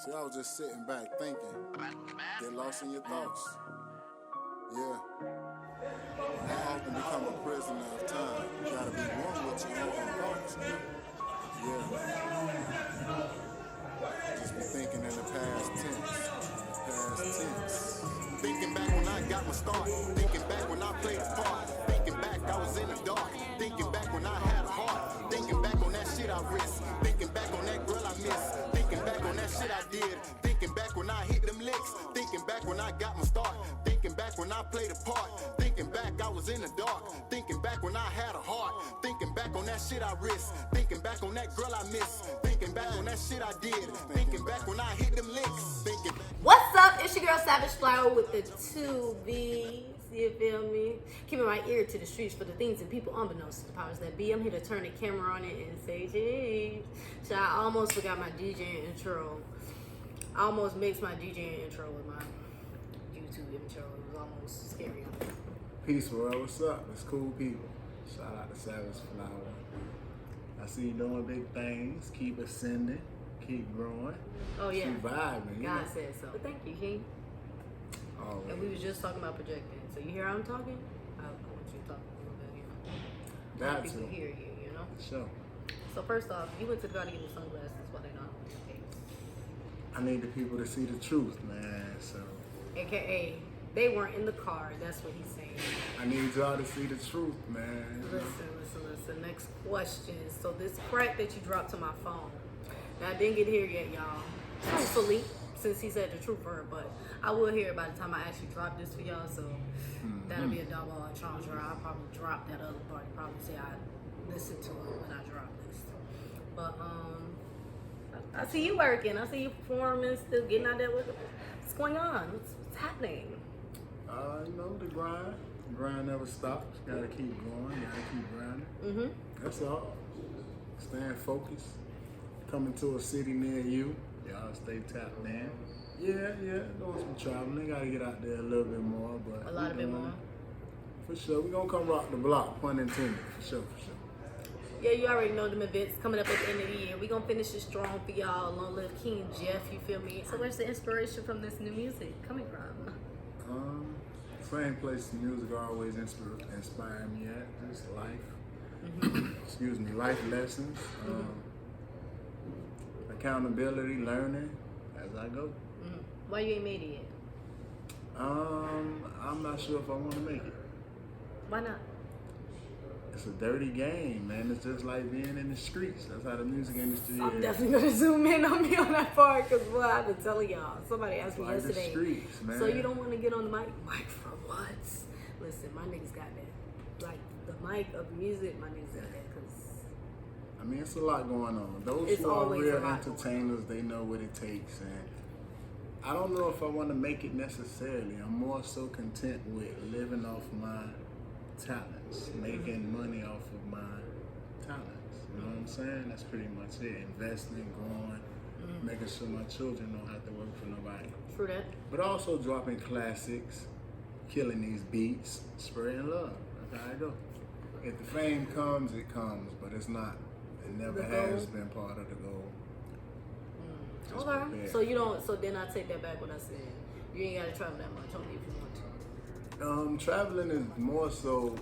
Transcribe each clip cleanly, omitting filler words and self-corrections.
See, I was just sitting back thinking. Get lost in your thoughts. Yeah. I often become a prisoner of time. You gotta be one with your own thoughts. Yeah. Just be thinking in the past tense. Past tense. Thinking back when I got my start. Thinking back when I played a part. Thinking back I was in the dark. Thinking back when I had a heart. Thinking back on that shit I risked. Thinking back on that girl I missed. Thinking back on that shit I did. Thinking back when I hit them licks. Thinking back when I got my start. Thinking back when I played a part. Thinking back I was in the dark. Thinking back when I had a heart. Thinking back on that shit I risked. Thinking back on that girl I missed. Thinking back on that shit I did. Thinking back when I hit them licks. Thinking. What's up? It's your girl SavvageFlower with the 2 B's. You feel me? Keeping my ear to the streets for the things and people unbeknownst to the powers that be. I'm here to turn the camera on it and say, geez. So I almost forgot my DJing intro. I almost mixed my DJing intro with my YouTube intro. It was almost scary. Peace, world. What's up? It's cool people. Shout out to SavvageFlower. I see you doing big things. Keep ascending. Keep growing. Oh, yeah. Surviving. God said so. But thank you, King. Always. And we was just talking about projecting. So you hear how I'm talking? I want you to talk a little bit, you know. That's people hear you, you know? Sure. So first off, you went to the car to get your sunglasses while they not on your face. I need the people to see the truth, man. So AKA, they weren't in the car. That's what he's saying. I need y'all to see the truth, man. Listen. Next question. So this crack that you dropped to my phone. Now I didn't get here yet, y'all. Truthfully, since he said the truth for her, but I will hear it by the time I actually drop this for y'all. So that'll be a double entendre. I'll probably drop that other part. Probably say I listened to it when I drop this. But I see you working. I see you performing, still getting out there with it. What's going on? What's happening? You know, the grind. The grind never stops. Gotta keep going. Gotta keep grinding. That's all. Staying focused. Coming to a city near you. Y'all stay tapped in. Yeah, doing some traveling. Gotta get out there a little bit more, but A lot bit more. For sure. We're gonna come rock the block, pun intended. For sure. Yeah, you already know them events coming up at the end of the year. We're gonna finish it strong for y'all. Long live King Jeff, you feel me? So where's the inspiration from this new music coming from? Same place the music always inspire me at. Just life. Excuse me, life lessons. Accountability, learning as I go. Why you ain't made it yet? I'm not sure if I want to make it. Why not? It's a dirty game, man. It's just like being in the streets. That's how the music industry I'm is. definitely gonna zoom in on me on that part because boy, I've been telling y'all. Somebody asked me like yesterday. The streets, man. So you don't want to get on the mic? Mic for what? Listen, my niggas got that. Like the mic of music, my niggas got that because. I mean, it's a lot going on. Those who are real entertainers, they know what it takes, and I don't know if I want to make it necessarily. I'm more so content with living off my talents, making money off of my talents. You know what I'm saying? That's pretty much it. Investing, growing, making sure my children don't have to work for nobody. True that. But also dropping classics, killing these beats, spreading love. That's how I go. If the fame comes, it comes, but it's not. It never has been part of the goal. Okay. So you don't. So then I take that back. What I said. You ain't gotta travel that much. Only if you want to. Traveling is more so.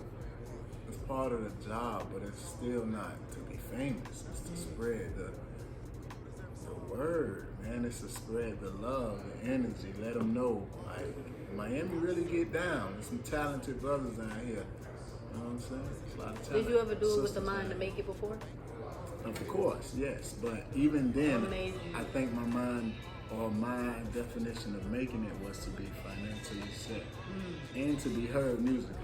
It's part of the job, but it's still not to be famous. It's to spread the word, man. It's to spread the love, the energy. Let them know, like Miami really get down. There's some talented brothers out here. You know what I'm saying? There's a lot of talent. Did you ever do it with the mind to make it before? Of course, yes. But even then, I think my mind or my definition of making it was to be financially set and to be heard musically.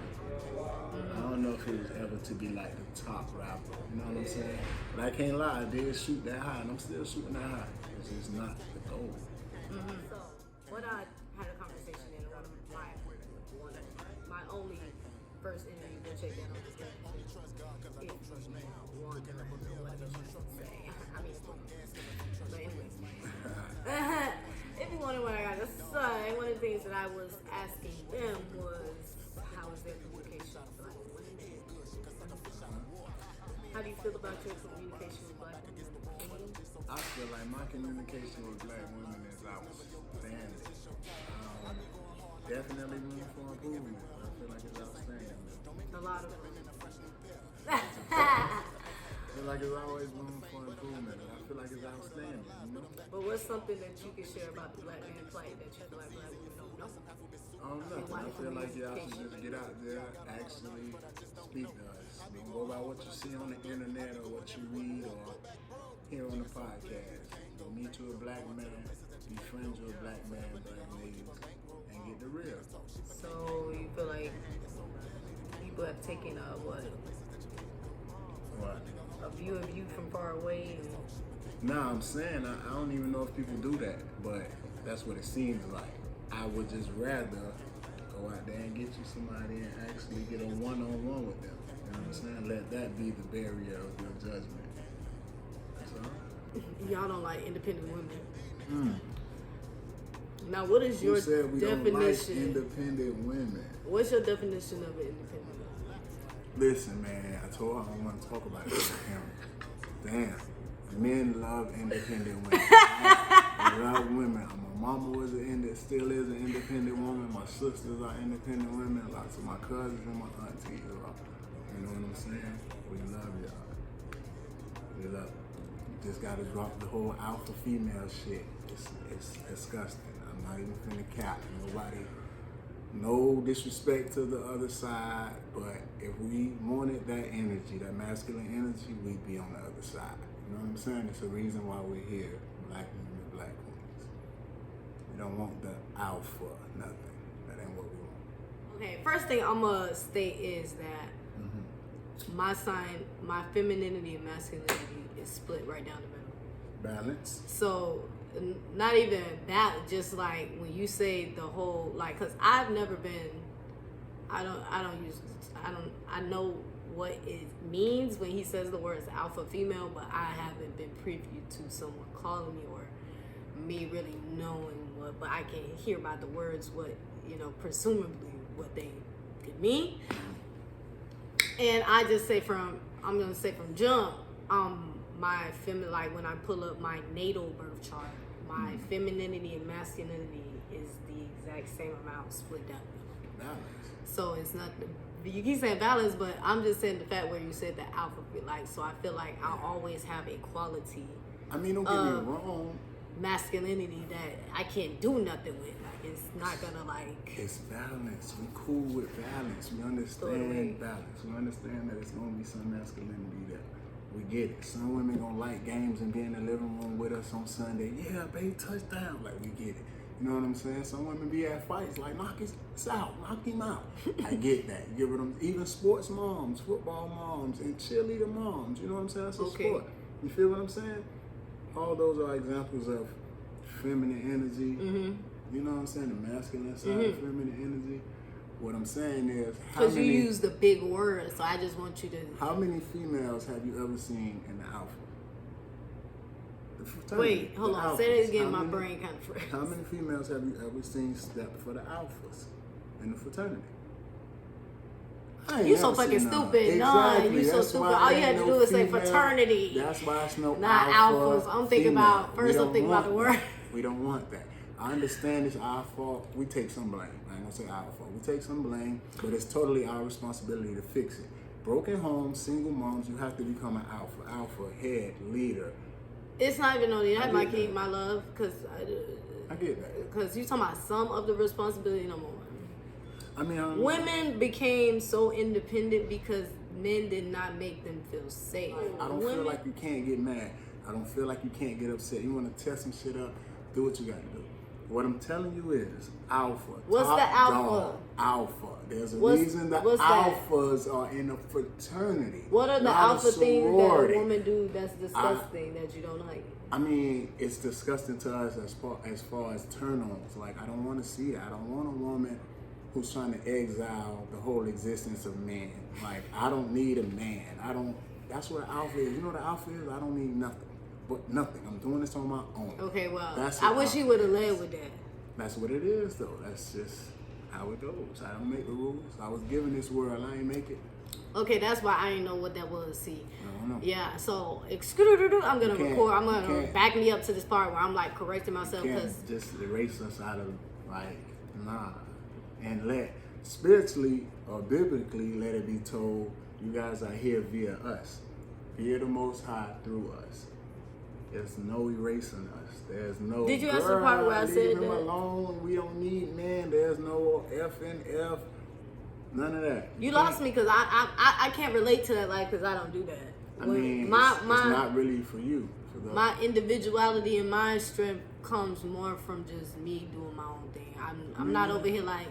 I don't know if it was ever to be like the top rapper, you know what I'm saying? But I can't lie, I did shoot that high and I'm still shooting that high. It's just not the goal. So, what I had a conversation in one of my only first interview, go check that on this page. But anyways, if you wonder what I got to say, one of the things that I was asking them was, how is their communication with black women? How do you feel about your communication with black women? I feel like my communication with black women is outstanding. Definitely room for improvement. I feel like it's outstanding. A lot of women. I feel like it's always room for improvement. I feel like it's outstanding, you know? But what's something that you can share about the Blackman play that you feel like black women don't know? Nothing. I feel like y'all should just get out there, actually speak to us. Don't go by what you see on the internet or what you read or hear on the podcast. Go meet you a black man, be friends with a black man, black ladies, and get the real. So you feel like people have taken What? a view of you from far away? Nah, I'm saying I don't even know if people do that, but that's what it seems like. I would just rather go out there and get you somebody and actually get a one-on-one with them. You know what I'm saying? Let that be the barrier of your judgment. That's all. Y'all don't like independent women. Now, what is your Who said we definition? don't like independent women? What's your definition of an independent woman? Listen, man, I told her I don't want to talk about this with him. Damn. Men love independent women. They love women. My mama still is an independent woman. My sisters are independent women. Lots of my cousins and my aunties are. You know what I'm saying? We love y'all. We love it. You just gotta drop the whole alpha female shit. It's disgusting. I'm not even finna cap. Nobody, no disrespect to the other side, but if we wanted that energy, that masculine energy, we'd be on the other side. You know what I'm saying? It's the reason why we're here, black men and black women. We don't want the alpha, nothing. That ain't what we want. Okay, first thing I'm gonna state is that my sign, my femininity and masculinity is split right down the middle. Balance. So not even that, just like when you say the whole, like, cause I've never been, I know what it means when he says the words alpha female, but I haven't been privy to someone calling me or me really knowing what, but I can hear by the words what, presumably what they could mean. And I just say I'm gonna say from jump, my feminine, like when I pull up my natal birth chart, my femininity and masculinity is the exact same amount split down. Balance. So it's not, you keep saying balance, but I'm just saying the fact where you said the alpha, like, so I feel like I'll always have equality. I mean, don't get me wrong. Masculinity that I can't do nothing with. Like, it's not gonna like. It's balance. We cool with balance. We understand balance. We understand that it's gonna be some masculinity that we get it. Some women gonna like games and be in the living room with us on Sunday. Yeah, babe, touchdown. Like, we get it. You know what I'm saying? Some women be at fights like, knock his out, knock him out. I get that. You get what I'm, even sports moms, football moms, and cheerleader moms. You know what I'm saying? That's a sport. You feel what I'm saying? All those are examples of feminine energy. You know what I'm saying? The masculine side of feminine energy. What I'm saying is, because you use the big word, so I just want you to. How many females have you ever seen in the alpha? The fraternity. Wait, hold on. Alphas. Say that again. My brain kind of froze. How many females have you ever seen step for the alphas in the fraternity? You so fucking stupid. Exactly. None. You so stupid. All you had to do is say fraternity. That's why it's no not alpha. alphas. I'm thinking about, first I'm thinking about the word. We don't want that. I understand it's our fault. We take some blame. I ain't gonna say our fault. We take some blame, but it's totally our responsibility to fix it. Broken homes, single moms, you have to become an alpha, head, leader. It's not even only that, my love, because I get that. Because you're talking about some of the responsibility, no more. I mean, women became so independent because men did not make them feel safe. I don't feel like you can't get mad. I don't feel like you can't get upset. You want to test some shit up, do what you got to do. What I'm telling you is alpha. What's the alpha? Dog, alpha. There's a reason the alphas are in a fraternity. What are the alpha things that a woman do that's disgusting that you don't like? I mean, it's disgusting to us as far as turn-ons. Like, I don't want to see that. I don't want a woman who's trying to exile the whole existence of men. Like, I don't need a man. That's what alpha is. You know what alpha is? I don't need nothing. But nothing. I'm doing this on my own. Okay, well, I wish he would have led with that. That's what it is, though. That's just how it goes. I don't make the rules. I was given this world. I ain't make it. Okay, that's why I didn't know what that was. See, I don't know. Yeah, so I'm gonna record. I'm gonna back me up to this part where I'm like correcting myself because just erase us out of like nah, and let spiritually or biblically let it be told you guys are here via us, via the Most High through us. There's no erasing us. There's no. Did you answer the part where I said leave him that? alone. We don't need man. There's no F and F. None of that. You lost me because I can't relate to that life because I don't do that. I mean, it's not really for you. My individuality and my strength comes more from just me doing my own thing. I'm not over here like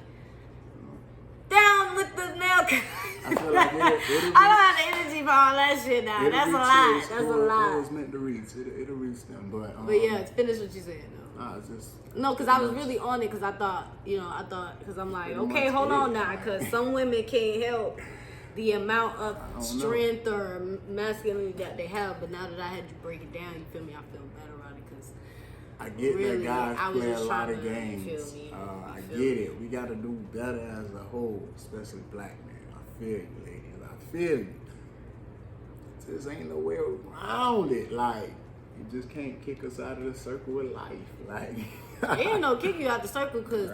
down with the nail. I feel like I don't have the energy for all that shit now. That's a lot. That's a lot. It was meant to reach. It'll reach them, but yeah, finish what you said though. Nah, it's just no, because I was really on it because I thought, because I'm like, okay, hold on now, because some women can't help the amount of strength or masculinity that they have, but now that I had to break it down, you feel me? I feel better about it because I get really, that guys play a lot of you games. feel me? I get it. We got to do better as a whole, especially black men. I feel you, ladies. I feel you. Just ain't no way around it. Like, you just can't kick us out of the circle of life. Like, it ain't no kick you out the circle because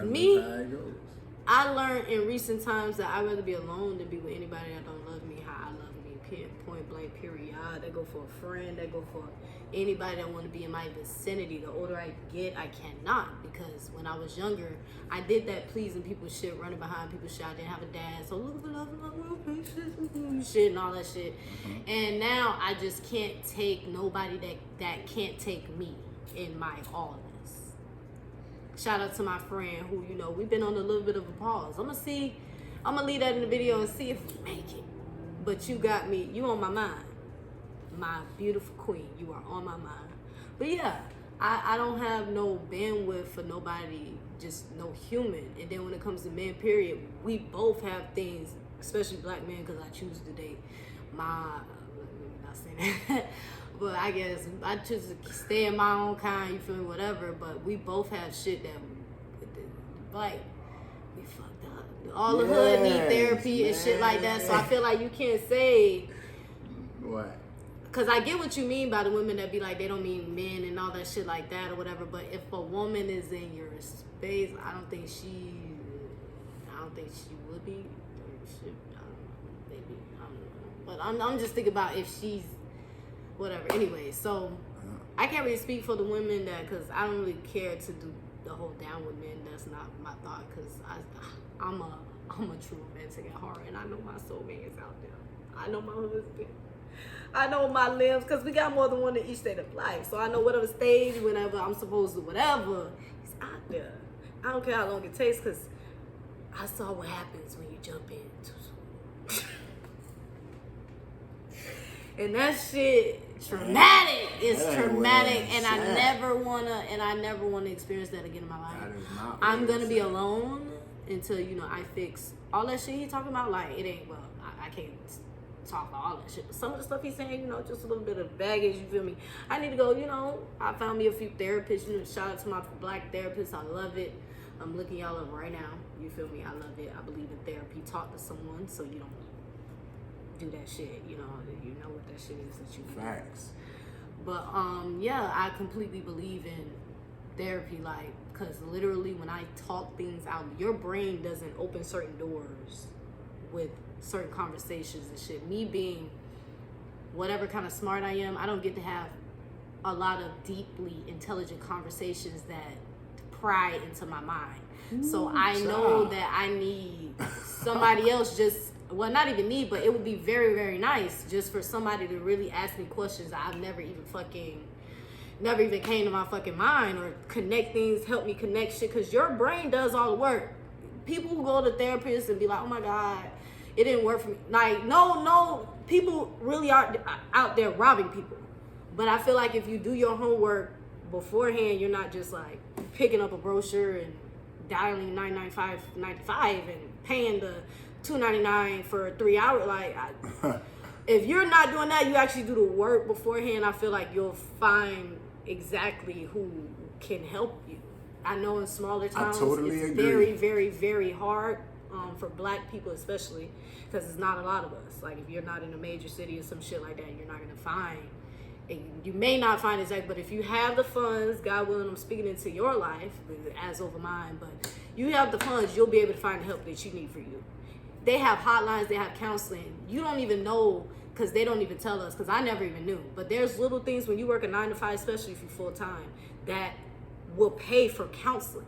I learned in recent times that I'd rather be alone than be with anybody that don't love me how I love me. Point blank, period. That go for a friend. That go for anybody that want to be in my vicinity. The older I get, I cannot, because when I was younger, I did that pleasing people shit, running behind people shit. I didn't have a dad, so look for love, shit and all that shit. Mm-hmm. And now I just can't take nobody that can't take me in my allness. Shout out to my friend who, we've been on a little bit of a pause. I'm gonna leave that in the video and see if we make it. But you got me, you on my mind. My beautiful queen, you are on my mind. But yeah, I don't have no bandwidth for nobody, just no human. And then when it comes to men, period, we both have things, especially black men, because I choose to date not saying that. But I guess I choose to stay in my own kind, you feel me, whatever. But we both have shit that, like, we fucked up. All the hood need therapy and shit like that. So I feel like you can't say. What? Because I get what you mean by the women that be like, they don't mean men and all that shit like that or whatever. But if a woman is in your space, I don't think she would be. Or should, I don't know. Maybe. I don't know. But I'm just thinking about if she's whatever. Anyway, so I can't really speak for the women because I don't really care to do the whole down with men. That's not my thought because I'm a true romantic at heart, and I know my soulmate is out there. I know my husband. I know my limbs because we got more than one in each state of life. So I know whatever stage, whenever I'm supposed to, whatever, he's out there. I don't care how long it takes because I saw what happens when you jump in too soon. And that shit traumatic. It's traumatic, and I never wanna experience that again in my life. I'm gonna be alone until I fix all that shit he talking about. Like it ain't I can't talk about all that shit. But some of the stuff he's saying, just a little bit of baggage. You feel me? I need to go. I found me a few therapists. Shout out to my black therapists. I love it. I'm looking y'all up right now. You feel me? I love it. I believe in therapy. Talk to someone so you don't do that shit. You know what that shit is that you do. Facts. But yeah, I completely believe in therapy, like, because literally when I talk things out, your brain doesn't open certain doors with certain conversations and shit. Me being whatever kind of smart I am, I don't get to have a lot of deeply intelligent conversations that pry into my mind. So I know that I need somebody else not even need, but it would be very, very nice just for somebody to really ask me questions that I've never even came to my fucking mind, or connect things, help me connect shit, because your brain does all the work. People who go to therapists and be like, oh my God, it didn't work for me. Like, no, people really are out there robbing people. But I feel like if you do your homework beforehand, you're not just like picking up a brochure and dialing 995.95 and paying the $2.99 for 3 hours. Like, if you're not doing that, you actually do the work beforehand, I feel like you'll find exactly who can help you. I know in smaller towns, it's very, very, very hard. for black people especially, because it's not a lot of us. Like if you're not in a major city or some shit like that, you're not gonna find. You may not find exact, but if you have the funds, God willing, I'm speaking into your life as over mine, but you have the funds, you'll be able to find the help that you need for you. They have hotlines, they have counseling. You don't even know, because they don't even tell us, because I never even knew. But there's little things when you work a 9 to 5, especially if you're full time, that will pay for counseling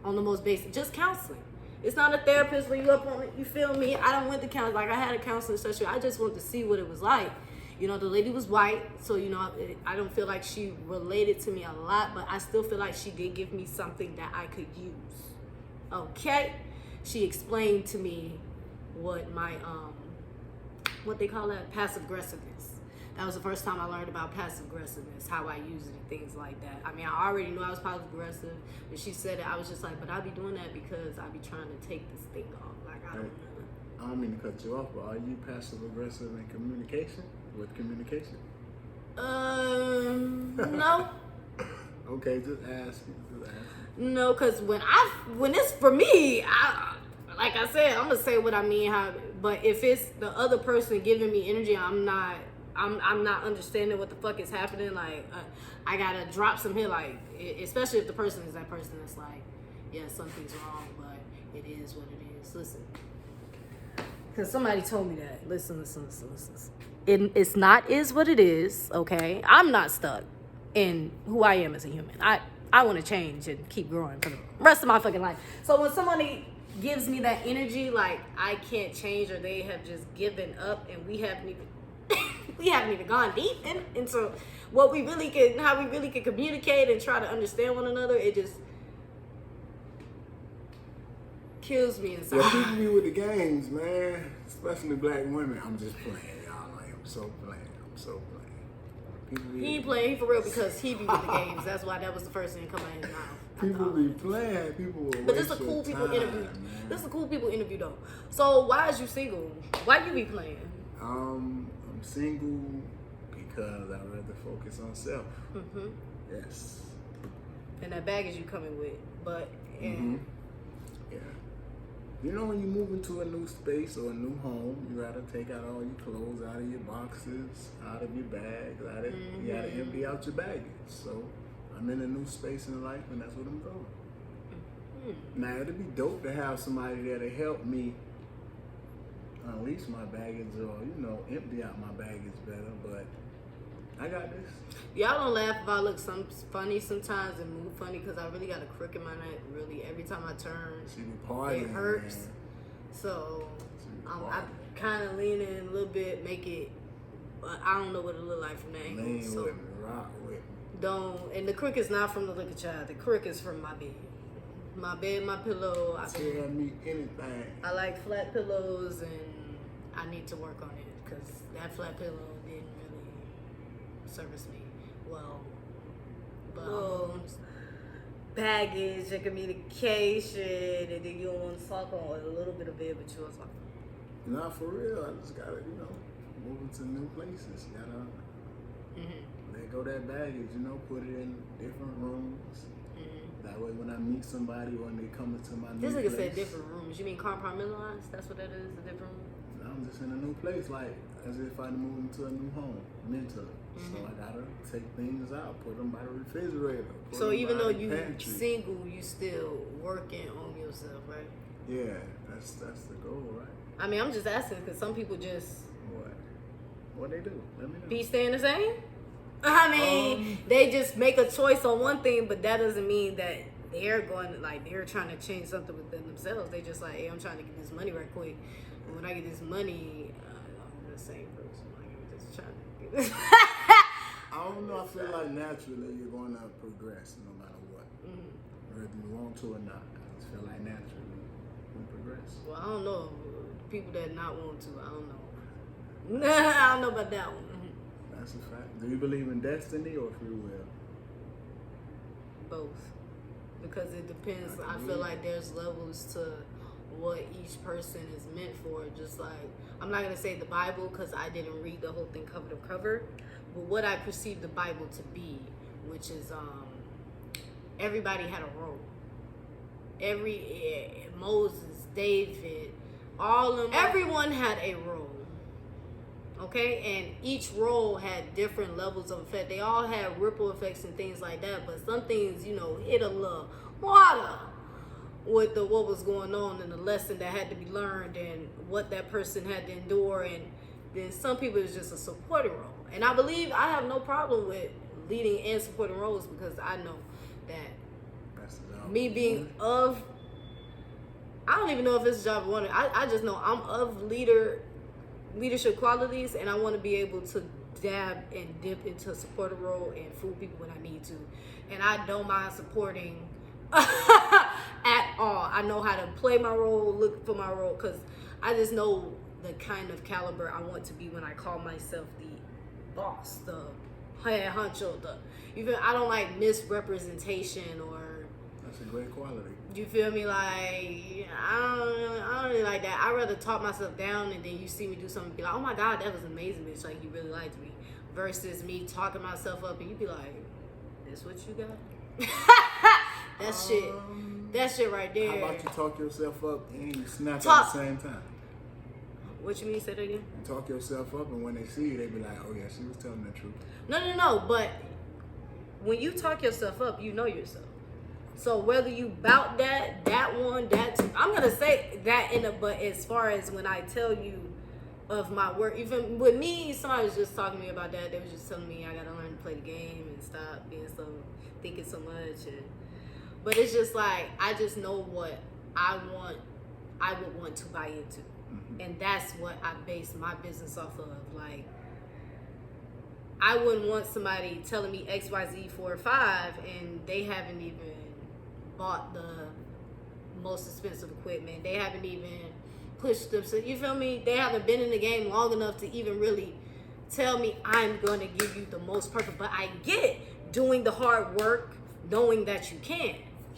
on the most basic, just counseling. It's not a therapist where you up on it, you feel me? I don't went to counseling, like I had a counseling session. I just wanted to see what it was like. You know, the lady was white, so, you know, I don't feel like she related to me a lot, but I still feel like she did give me something that I could use. Okay? She explained to me what my, what they call that? Passive aggressiveness. That was the first time I learned about passive aggressiveness, how I use it and things like that. I mean, I already knew I was passive aggressive. When she said it, I was just like, but I be doing that because I be trying to take this thing off. Like, I don't know. I don't mean to cut you off, but are you passive aggressive in communication? With communication? No. Okay, just ask. No, because when it's for me, like I said, I'm gonna say what I mean. But if it's the other person giving me energy, I'm not understanding what the fuck is happening. Like I gotta drop some here. Like especially if the person is that person that's like, yeah, something's wrong, but it is what it is. Listen, because somebody told me that. Listen. It's not is what it is. Okay, I'm not stuck in who I am as a human. I want to change and keep growing for the rest of my fucking life. So when somebody gives me that energy, like I can't change, or they have just given up, and we haven't even gone deep into what we really can, how we really can communicate and try to understand one another, it just kills me inside. Yeah, people be with the games, man. Especially black women. I'm just playing, y'all. I'm so playing. He ain't playing, he for real, because he be with the games. That's why that was the first thing to come out of his mouth. People be playing. People will But this is a cool people interview. This is a cool people interview though. So why is you single? Why you be playing? I'm single because I'd rather focus on self. Mm-hmm. Yes. And that baggage you coming with, but yeah. You know, when you move into a new space or a new home, you gotta take out all your clothes out of your boxes, out of your bags, you gotta empty out your baggage. So I'm in a new space in life, and that's what I'm doing. Mm-hmm. Now it'd be dope to have somebody there to help me unleash my baggage, or empty out my baggage better. But I got this. Y'all don't laugh if I look funny sometimes and move funny, because I really got a crook in my neck. Really, every time I turn, it hurts. Man. So I'm kind of leaning a little bit, make it. I don't know what it look like from the angle. Lean so with me, rock with me. Don't. And the crook is not from the liquor child. The crook is from my bed. My bed, my pillow. Tell me anything. I like flat pillows, and I need to work on it, because that flat pillow didn't really service me well. But baggage and communication, and then you don't want to talk on a little bit of it, but you want to talk. Not for real. I just gotta, move into new places. You gotta let go that baggage. Put it in different rooms. That way, when I meet somebody, when they come into my new place. This nigga said different rooms. You mean compartmentalized? That's what that is, a different room? I'm just in a new place, like as if I moved into a new home, mentally. So I gotta take things out, put them by the refrigerator. So even though you single, you still working on yourself, right? Yeah, that's the goal, right? I mean, I'm just asking because some people just what they do. Let me know. Be staying the same. I mean, they just make a choice on one thing, but that doesn't mean that they're going to, they're trying to change something within themselves. They just like, hey, I'm trying to get this money right quick. And when I get this money, I'm the same person. Like, I'm just trying to get this. I don't know. I feel like naturally you're going to progress no matter what. Whether you want to or not. I just feel like naturally you progress. Well, I don't know. People that not want to, I don't know. I don't know about that one. That's a fact. Do you believe in destiny or free will? Both. Because it depends. I feel like there's levels to what each person is meant for. Just like, I'm not going to say the Bible because I didn't read the whole thing cover to cover, but what I perceive the Bible to be, which is everybody had a role. Moses, David, all of them, everyone had a role. Okay, and each role had different levels of effect. They all had ripple effects and things like that, but some things, you know, hit a little water with what was going on and the lesson that had to be learned and what that person had to endure. And then some people is just a supporting role. And I believe I have no problem with leading and supporting roles, because I know that me being of, I don't even know if it's a job I wanted. I just know I'm of leadership qualities, and I want to be able to dab and dip into a supportive role and fool people when I need to. And I don't mind supporting at all. I know how to play my role, look for my role, because I just know the kind of caliber I want to be when I call myself the boss, the head honcho, I don't like misrepresentation or. That's a great quality. You feel me? Like, I don't really like that. I'd rather talk myself down and then you see me do something and be like, oh my God, that was amazing, bitch. Like, you really liked me. Versus me talking myself up and you be like, this what you got? That shit right there. How about you talk yourself up and you snap at the same time? What you mean? Say that again? You talk yourself up, and when they see you, they be like, oh yeah, she was telling the truth. No. But when you talk yourself up, you know yourself. So whether you bout that one, I'm gonna say that but as far as when I tell you of my work, even with me, somebody was just talking to me about that. They was just telling me I gotta learn to play the game and stop being thinking so much. But it's just like, I just know what I would want to buy into. Mm-hmm. And that's what I base my business off of. Like, I wouldn't want somebody telling me XYZ 4 or 5 and they haven't even bought the most expensive equipment. They haven't even pushed themselves. You feel me? They haven't been in the game long enough to even really tell me I'm going to give you the most perfect. But I get doing the hard work, knowing that you can.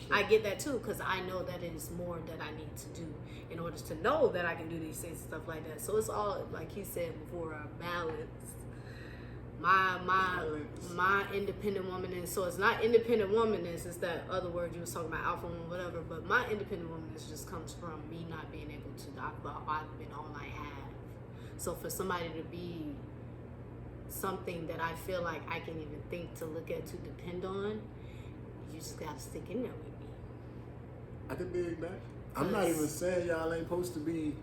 I get that too, because I know that it is more that I need to do in order to know that I can do these things and stuff like that. So it's all, like he said before, balance. My independent womanness. So it's not independent womanness, it's that other word you was talking about, alpha woman, whatever. But my independent womanness just comes from me not being able to talk about I've been all I have. So for somebody to be something that I feel like I can even think to look at, to depend on, you just gotta stick in there with me. I can dig that. I'm not even saying y'all ain't supposed to be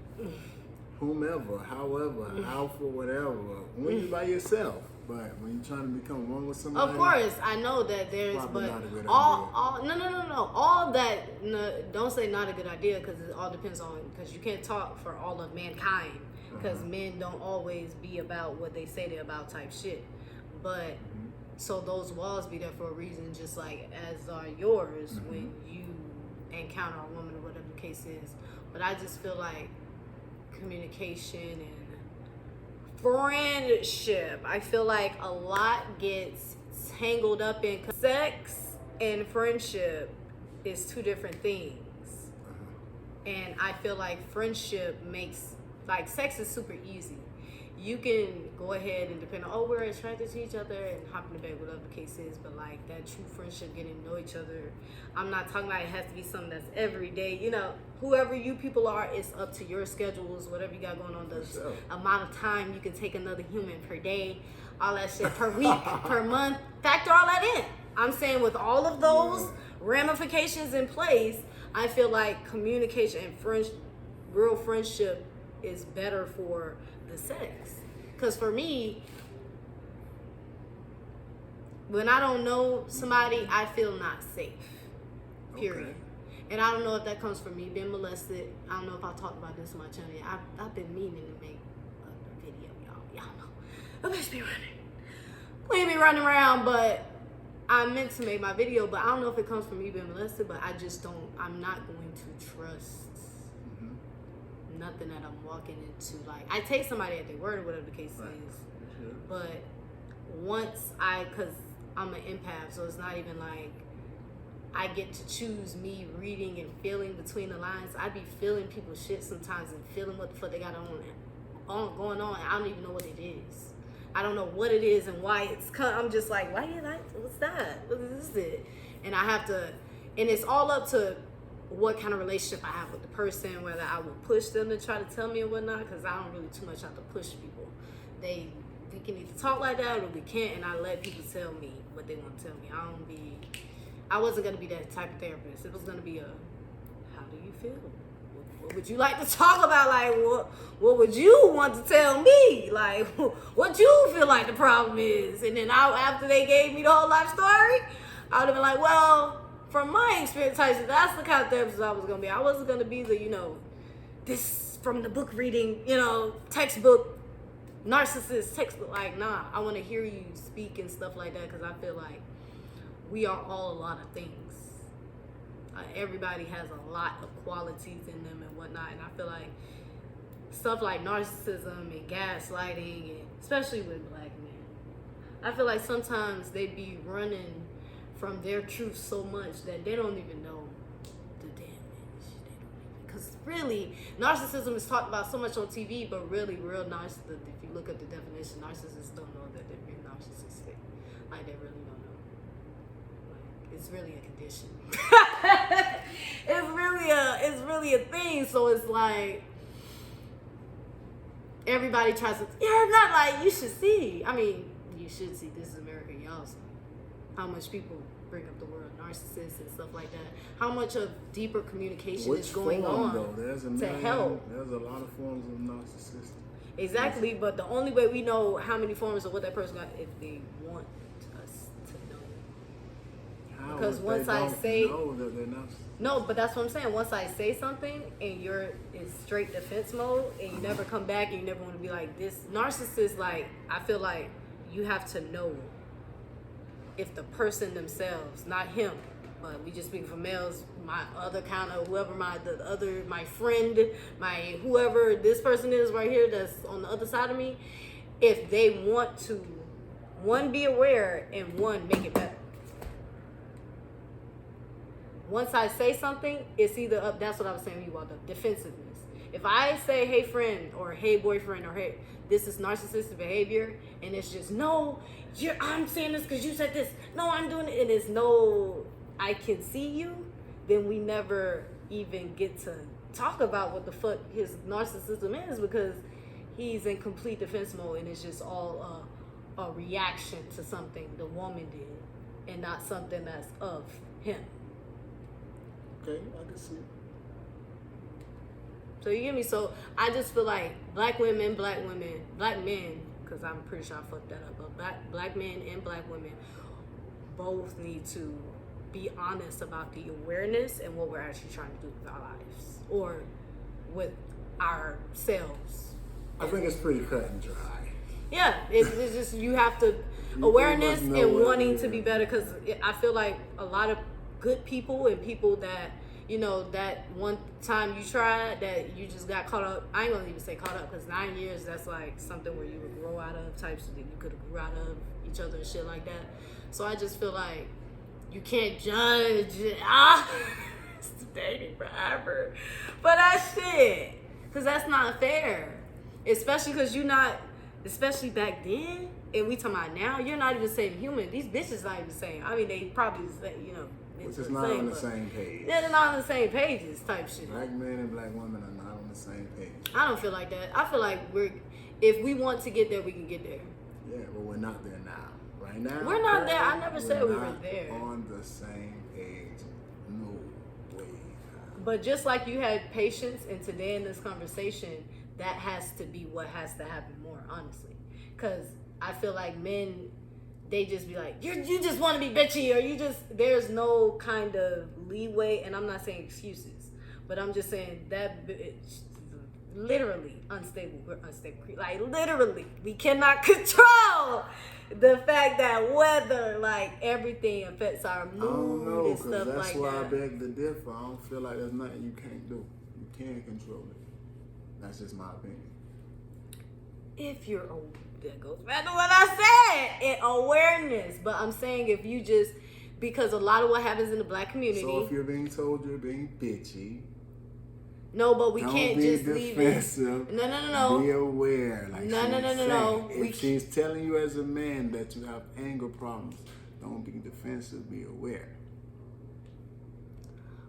whomever, however, alpha, whatever, when you by yourself. But when you're trying to become one with somebody, of course, I know that there's, but no. All that, no, don't say not a good idea, because it all depends on, because you can't talk for all of mankind, because men don't always be about what they say they're about type shit. But so those walls be there for a reason, just like as are yours when you encounter a woman or whatever the case is. But I just feel like communication and friendship, I feel like a lot gets tangled up in sex and friendship is two different things. And I feel like friendship makes, like, sex is super easy. You can go ahead and depend on, we're attracted to each other and hop in the bed, whatever the case is, but like that true friendship, getting to know each other, I'm not talking about it has to be something that's every day. You know, whoever you people are, it's up to your schedules, whatever you got going on, the amount of time you can take another human per day, all that shit, per week, per month, factor all that in. I'm saying with all of those ramifications in place, I feel like communication and real friendship is better for the sex. Because for me, when I don't know somebody, I feel not safe, period. Okay. And I don't know if that comes from me being molested. I don't know if I talked about this much on it. I've been meaning to make a video, y'all know. Let's be running. We be running around, but I meant to make my video, but I don't know if it comes from me being molested, but I just don't, I'm not going to trust nothing that I'm walking into. Like, I take somebody at their word or whatever the case is, but once because I'm an empath, so it's not even like I get to choose me reading and feeling between the lines. I be feeling people's shit sometimes and feeling what the fuck they got going on, and I don't even know what it is. I don't know what it is and why it's I'm just like, why you like, what's that? What is it? And I have to, and it's all up to what kind of relationship I have with the person, whether I would push them to try to tell me or whatnot, because I don't really too much have to push people. We can either talk like that or we can't, and I let people tell me what they want to tell me. I wasn't going to be that type of therapist. It was going to be how do you feel? What would you like to talk about? Like, what would you want to tell me? Like, what you feel like the problem is? And then after they gave me the whole life story, I would have been like, well, from my experience, Tyson, that's the kind of therapist I was going to be. I wasn't going to be the, this from the book reading, textbook, narcissist textbook. Like, nah, I want to hear you speak and stuff like that, because I feel like we are all a lot of things. Everybody has a lot of qualities in them and whatnot, and I feel like stuff like narcissism and gaslighting, and especially with black men, I feel like sometimes they be running from their truth so much that they don't even know the damage. Because really, narcissism is talked about so much on TV, but really, real narcissists, if you look at the definition, narcissists don't know that they're being narcissistic. Like, they really don't know. Like, it's really a condition. It's really a thing. So it's like everybody tries to, not like, you should see. I mean, you should see This Is America. Y'all see how much people bring up the word narcissist and stuff like that. How much of deeper communication is going on to help. There's a lot of forms of narcissism. Exactly, but the only way we know how many forms of what that person got if they want us to know. Because once I say no, but that's what I'm saying. Once I say something and you're in straight defense mode and you never come back and you never want to be like this narcissist, like, I feel like you have to know if the person themselves, not him, but we just speak for males, my other kind of whoever my friend, my whoever this person is right here that's on the other side of me, if they want to, one, be aware, and one, make it better. Once I say something, it's either up, that's what I was saying to you about the defensiveness. If I say, hey friend, or hey boyfriend, or hey, this is narcissistic behavior, and it's just, no, I'm saying this because you said this, no, I'm doing it, and it's no, I can see you, then we never even get to talk about what the fuck his narcissism is, because he's in complete defense mode, and it's just all a reaction to something the woman did, and not something that's of him. Okay, I can see it. So you get me? So I just feel like black men, because I'm pretty sure I fucked that up, but black men and black women both need to be honest about the awareness and what we're actually trying to do with our lives or with ourselves. I think it's pretty cut and dry. Yeah, it's just, you have to, awareness and wanting to be better, because I feel like a lot of good people and people that, that one time you tried that you just got caught up. I ain't gonna even say caught up, because 9 years, that's like something where you would grow out of, types that you could have grew out of each other and shit like that. So I just feel like you can't judge dating forever but that shit, because that's not fair, especially because you're not, especially back then, and we talking about now, you're not even the same human. These bitches not even the same. I mean, they probably, which is not on the same page. Yeah, they're not on the same pages type shit. Black men and black women are not on the same page. I don't feel like that. I feel like if we want to get there, we can get there. Yeah, but we're not there now. Right now, we're not there. I never said we were there. On the same page, no way. But just like you had patience, and today in this conversation, that has to be what has to happen more, honestly. Because I feel like men, they just be like, you just want to be bitchy, or there's no kind of leeway, and I'm not saying excuses, but I'm just saying that it's literally unstable. We're unstable. Like, literally, we cannot control the fact that weather, like, everything affects our mood and stuff like that. That's why I beg to differ. I don't feel like there's nothing you can't do. You can control it. That's just my opinion. If you're, that goes back to what I said, in awareness. But I'm saying if you just, because a lot of what happens in the black community. So if you're being told you're being bitchy. No, but we can't just leave it. No. Be aware. Like no. If she's telling you as a man that you have anger problems, don't be defensive, be aware.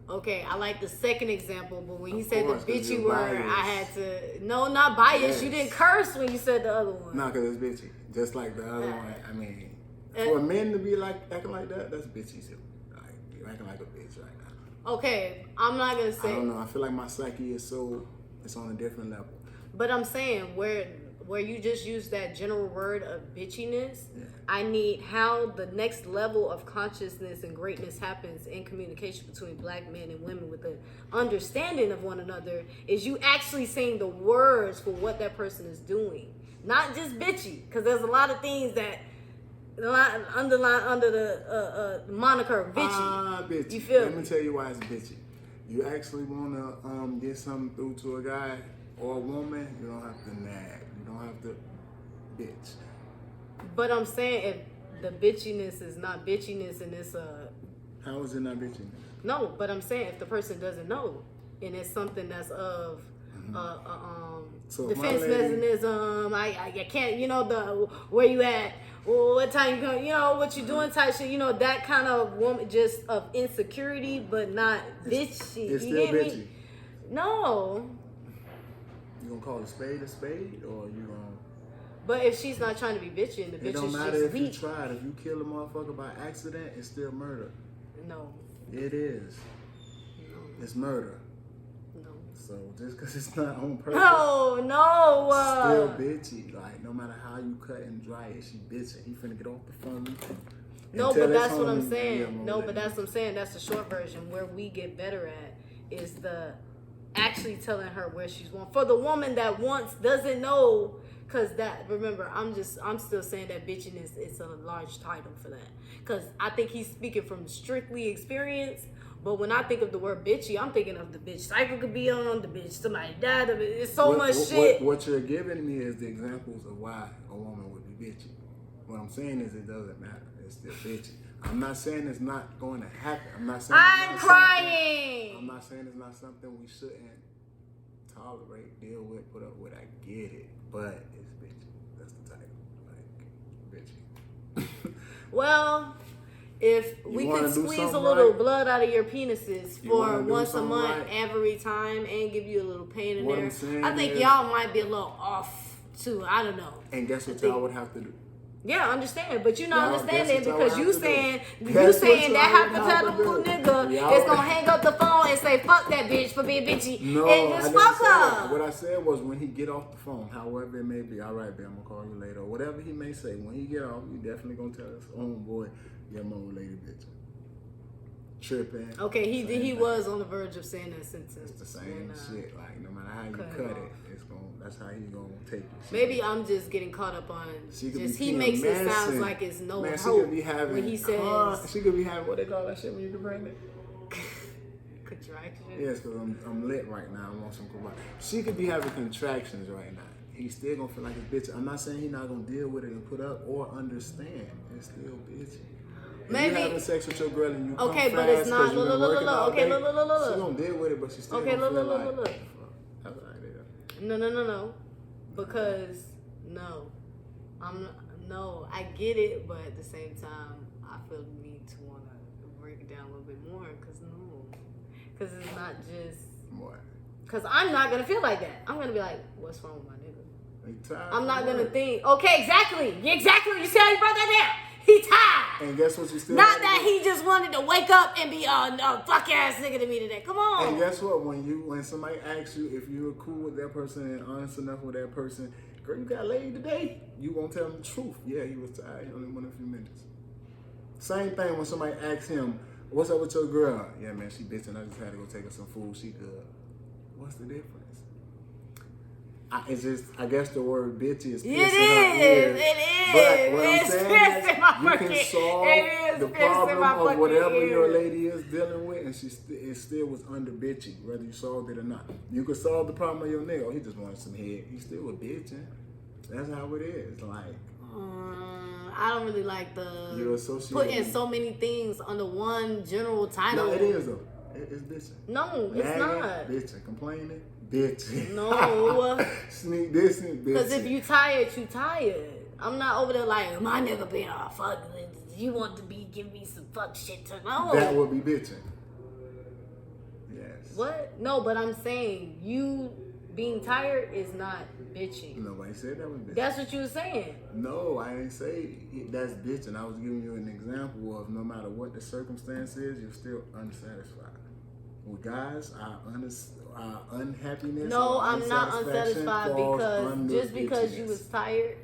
Okay, I like the second example, but when he said course, the 'cause bitchy you're word, biased. I had to. No, not biased. Yes. You didn't curse when you said the other one. No, because it's bitchy. Just like the other one. I mean, for men to be like acting like that, that's bitchy too. Like, you're acting like a bitch right now. Okay, I'm not gonna say. I don't know. I feel like my psyche is so, it's on a different level. But I'm saying where you just use that general word of bitchiness, Yeah. I need how the next level of consciousness and greatness happens in communication between black men and women with the understanding of one another is you actually saying the words for what that person is doing. Not just bitchy, because there's a lot of things that underline under the moniker of bitchy. Bitchy. You feel Let me? me tell you why it's bitchy. You actually want to get something through to a guy or a woman, you don't have to nag. You don't have to bitch. But I'm saying if the bitchiness is not bitchiness and it's How is it not bitchy? no, but I'm saying if the person doesn't know and it's something that's of So if my defense lady- mechanism, I can't, you know, the where you at, or what time you going, you know, what you doing type shit, you know, that kind of woman just of insecurity, but not bitchy. It's you still get me? bitchy. No. You gonna call a spade, or you gonna? But if she's not trying to be bitchy and the It bitch don't is matter just if you weak, tried. If you kill a motherfucker by accident, it's still murder. no, It is. It's murder. no. So just because it's not on purpose, No. still bitchy. Like no matter how you cut and dry it, she bitching. He finna get off the phone. No, and tell but his that's what I'm homie, saying. "Yeah, I'm No, gonna but let that's what I'm saying. That's the short version. Where we get better at is the actually telling her where she's going. For the woman that wants doesn't know, because that, remember, I'm still saying that bitchiness is a large title for that. Because I think he's speaking from strictly experience. But when I think of the word bitchy, I'm thinking of the bitch cycle could be on, the bitch somebody died of it. It's so much shit. What you're giving me is the examples of why a woman would be bitchy. What I'm saying is it doesn't matter. It's still bitchy. I'm not saying it's not going to happen. I'm not saying I'm crying. I'm not saying it's not something we shouldn't tolerate, deal with, put up with. I get it, but it's bitchy. That's the title. Like bitchy. Well, if we wanna could do squeeze a something little right? blood out of your penises You for wanna do once a something month, right? every time, and give you a little pain in What there, I'm saying I think is- y'all might be a little off too. I don't know. And guess I what think- y'all would have to do? Yeah, I understand, but you're not Y'all, understanding guess what y'all because have you to do? saying Guess what y'all that would have to hypothetical do? nigga Y'all is would- gonna hang up the phone and say fuck that bitch for being bitchy No, and I just didn't fuck say that. her. What I said was when he get off the phone, however it may be, all right, babe, I'm gonna call you later, or whatever he may say. When he get off, you definitely gonna tell us, oh boy, your old lady bitch, tripping. Okay, Same he thing. was on the verge of saying that sentence. It's the same when, shit. Like no matter how you cut cut it it, it's gonna. That's how he gonna take it. Maybe I'm just getting caught up on She could just be he Kim makes it sound Manson. like it's no Man, she hope could be having. when he says She could be having what they call that shit when you get pregnant. contraction. Yes, because I'm lit right now. I want some kebab. She could be having contractions right now. He's still gonna feel like a bitch. I'm not saying he's not gonna deal with it and put up or understand. It's still bitchy. If Maybe- you having sex with your girl and you come Okay, but fast it's not- 'cause you look, been look, working look, all okay, day, look, look. She gonna deal with it, but she still Okay, gonna look, feel look, like, look. fuck, that's an idea. No. Because no. No, I get it, but at the same time, I feel the need to want to break it down a little bit more. Because it's not just. What? Because I'm not going to feel like that. I'm going to be like, what's wrong with my nigga? He tired I'm from not going to work. think, okay, exactly. You see how you brought that down? He tired. And guess what you still Not gotta that do? he just wanted to wake up and be a fuck ass nigga to me today. Come on. And guess what? When somebody asks you if you're cool with that person and honest enough with that person, girl, you got laid today? You gonna tell them the truth? Yeah, he was tired. He only went a few minutes. Same thing when somebody asks him, "What's up with your girl?" Yeah, man, she bitching. I just had to go take her some food. She good. What's the difference? It's just, I guess the word bitchy is piercing her ears. It is. But what I'm It's saying is, piercing my you can fucking- solve it is the piercing problem my of fucking whatever your ears. lady is dealing with, and it still was under bitchy, whether you solved it or not. You could solve the problem of your nigga. Oh, he just wanted some head. He still a bitching. That's how it is. Like, I don't really like You associate putting it. so many things under one general title. no, it is though. It's bitching. No, it's Nagging, not. Bitching, complaining, bitching. No. Sneak this and bitching. Because if you tired, you tired. I'm not over there like, my nigga being all fuck. You want to be giving me some fuck shit to know. that would be bitching. What? No, but I'm saying you being tired is not bitching. Nobody said that was bitching. That's what you were saying. No, I didn't say that's bitching. I was giving you an example of no matter what the circumstance is, you're still unsatisfied. Well, guys, our unhappiness. No, I'm not unsatisfaction unsatisfied falls because under just because you bitchiness. was tired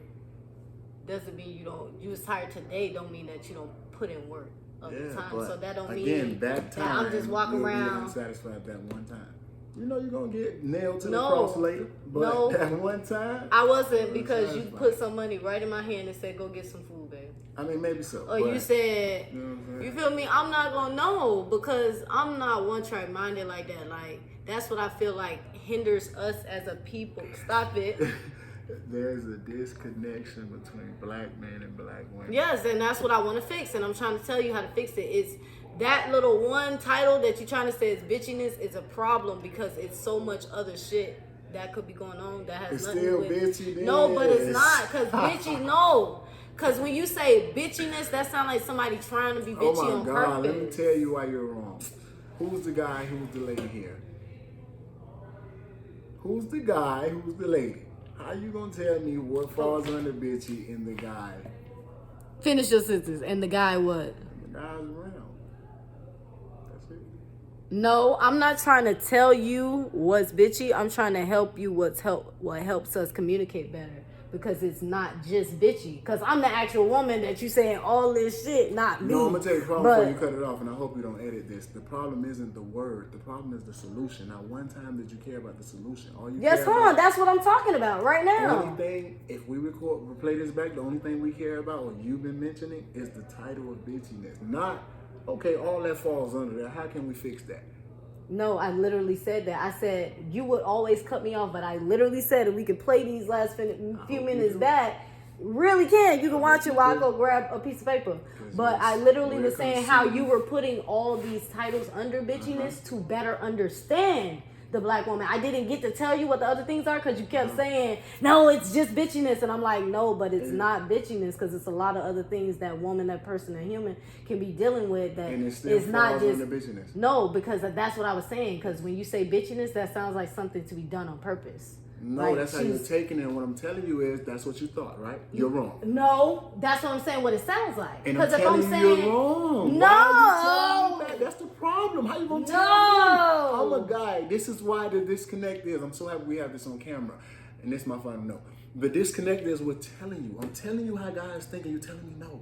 doesn't mean you was tired today. Don't mean that you don't put in work other times. But So that don't again, mean that time I'm just walking you'll around. be unsatisfied that one time. You know you're gonna get nailed to the No. cross later, but No. that one time I wasn't because you unsatisfied. put some money right in my hand and said, "Go get some food, babe." I mean, maybe so. Or but, you said, you know what I'm saying? you feel me? I'm not gonna know because I'm not one track minded like that. Like that's what I feel like hinders us as a people. Stop it. There's a disconnection between black men and black women. Yes, and that's what I want to fix, and I'm trying to tell you how to fix it. It's that little one title that you're trying to say is bitchiness is a problem because it's so much other shit that could be going on that has It's nothing still with bitchy. No, but it's then. not because bitchy. No, because when you say bitchiness, that sounds like somebody trying to be bitchy Oh on my God! purpose. Let me tell you why you're wrong. Who's the guy? Who's the lady here? Who's the guy? Who's the lady? How you gonna tell me what falls under bitchy in the guy? Finish your sentence. And the guy what? The guy's around. That's it. No, I'm not trying to tell you what's bitchy. I'm trying to help you what helps us communicate better. Because it's not just bitchy. Because I'm the actual woman that you saying all this shit, not me. No, I'm gonna tell you the problem But- before you cut it off, and I hope you don't edit this. The problem isn't the word. The problem is the solution. Not one time did you care about the solution. All you Yes, care hold about- on. That's what I'm talking about right The now. only thing, if we play this back, the only thing we care about, what you've been mentioning, is the title of bitchiness. Not, okay, all that falls under there. How can we fix that? No, I literally said that. I said you would always cut me off, but I literally said if we could play these last few minutes back. Really can. You can watch it while I go grab a piece of paper. But I literally was saying how you were putting all these titles under bitchiness to better understand the black woman. I didn't get to tell you what the other things are because you kept saying, no, it's just bitchiness. And I'm like, no, but it's not bitchiness because it's a lot of other things that woman, that person, that human can be dealing with that And it still is not falls just under bitchiness. No, because that's what I was saying. Because when you say bitchiness, that sounds like something to be done on purpose. No, Like, that's how you're taking it. And what I'm telling you is that's what you thought, right? You're wrong. No, that's what I'm saying. What it sounds like. And I'm Because if telling I'm you saying you're wrong. no, Why are you telling me that? That's the problem. How you gonna tell me? I'm No. a guy. This is why the disconnect is. I'm so happy we have this on camera. And this is my final note. The disconnect is we're telling you. I'm telling you how guys think and you're telling me no.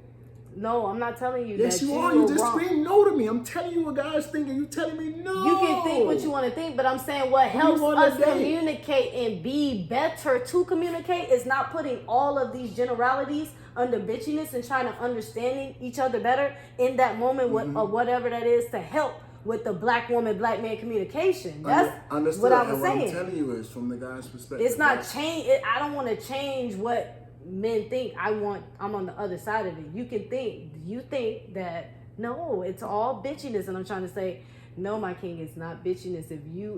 No, I'm not telling you Yes, that you you are. You were just wrong. scream no to me. I'm telling you what guys think and you telling me no. You can think what you want to think, but I'm saying what helps want us to date. communicate and be better to communicate is not putting all of these generalities under bitchiness and trying to understanding each other better in that moment or whatever that is to help with the black woman, black man communication. That's Understood. what I And was what I'm saying. telling you is from the guy's perspective. It's not right? change. I don't want to change what men think. I'm on the other side of it. You think that no, it's all bitchiness, and I'm trying to say, no, my king, it's not bitchiness.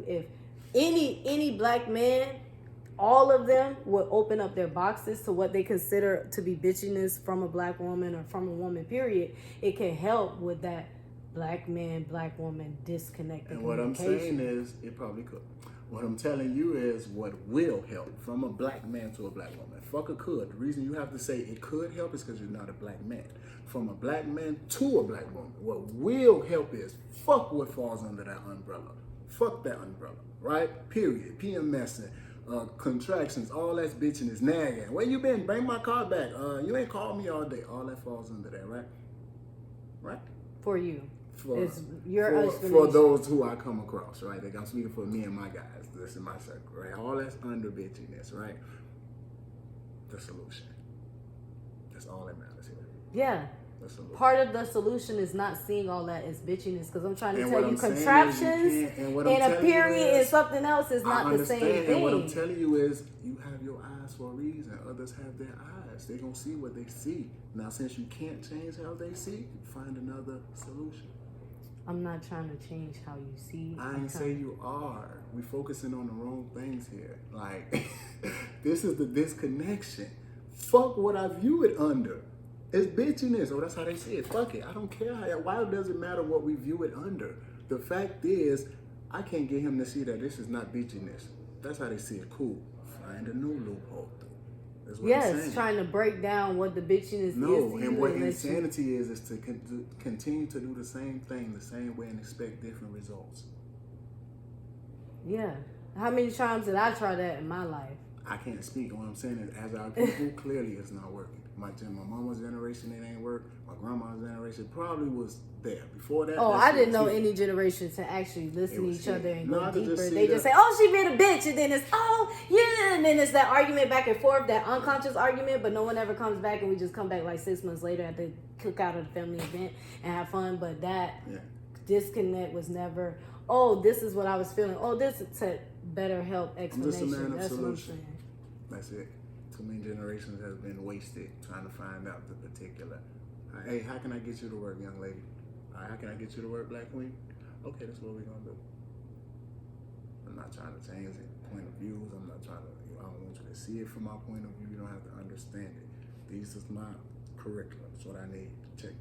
If any black man, all of them would open up their boxes to what they consider to be bitchiness from a black woman or from a woman, period, it can help with that black man, black woman disconnect. And what I'm saying is, it probably could. What I'm telling you is what will help from a black man to a black woman. Fuck a could. The reason you have to say it could help is because you're not a black man. From a black man to a black woman, what will help is fuck what falls under that umbrella. Fuck that umbrella, right? Period. PMSing, contractions, all that's bitching is nagging. Where you been? Bring my car back. You ain't called me all day. All that falls under that, right? Right? For you. For, It's your for explanation. those who I come across, right? Like I'm speaking for me and my guys. This is my circle, right? All that's under bitchiness, right? The solution. That's all that matters here. Yeah. The solution. Part of the solution is not seeing all that as bitchiness, because I'm trying to And tell what you I'm saying is you contraptions can't- and what I'm and a telling you period is- and something else is not the same understand, and what I'm thing. telling you is you have your eyes for a reason. Others have their eyes. They're going to see what they see. Now, since you can't change how they see, find another solution. I'm not trying to change how you see. I ain't say you are. We focusing on the wrong things here. Like, this is the disconnection. Fuck what I view it under. It's bitchiness. Oh, that's how they say it. Fuck it. I don't care. Why does it matter what we view it under? The fact is, I can't get him to see that this is not bitchiness. That's how they see it. Cool. Find a new loophole. That's what I'm saying. Trying to break down what the bitchiness is. No, and what insanity is to continue to do the same thing the same way and expect different results. Yeah. How many times did I try that in my life? I can't speak. What I'm saying is, as our people, clearly it's not working. My mama's generation, it ain't work. My grandma's generation probably was there. Before that, I didn't know any generation to actually listen to each other and go deeper. They just say, she been a bitch. And then it's, and then it's that argument back and forth, that unconscious argument, but no one ever comes back and we just come back like 6 months later at the cookout of the family event and have fun. But that disconnect was never, this is what I was feeling. This is a better help explanation. I'm just a man of That's solution. That's it. Too many generations has been wasted trying to find out the particular. Hey, how can I get you to work, young lady? How can I get you to work, Black Queen? Okay, that's what we're gonna do. I'm not trying to change it. Point of views. I'm not trying to. I don't want you to see it from my point of view. You don't have to understand it. This is my curriculum. It's what I need. Check.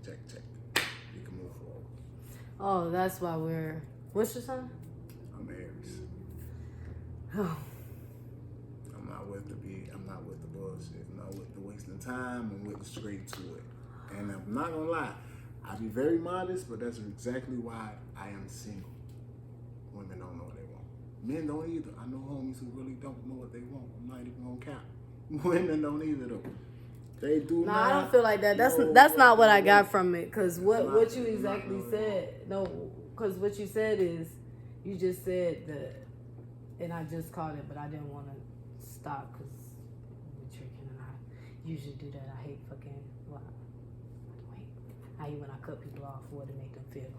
We can move forward. That's why we're. What's your sign? I'm Aries. I'm not with the bullshit. I'm not with the wasting time. I'm with the straight to it. And I'm not gonna lie, I be very modest, but that's exactly why I am single. Women don't know what they want. Men don't either. I know homies who really don't know what they want. I'm not even gonna count. Women don't either though. They do not. I don't feel like that. That's not what I got from it. Cause what you exactly said. No, cause what you said is, you just said that, and I just caught it, but I didn't want to stop because we're tricking, and I usually do that. I hate fucking. I hate when I cut people off for what to make them feel.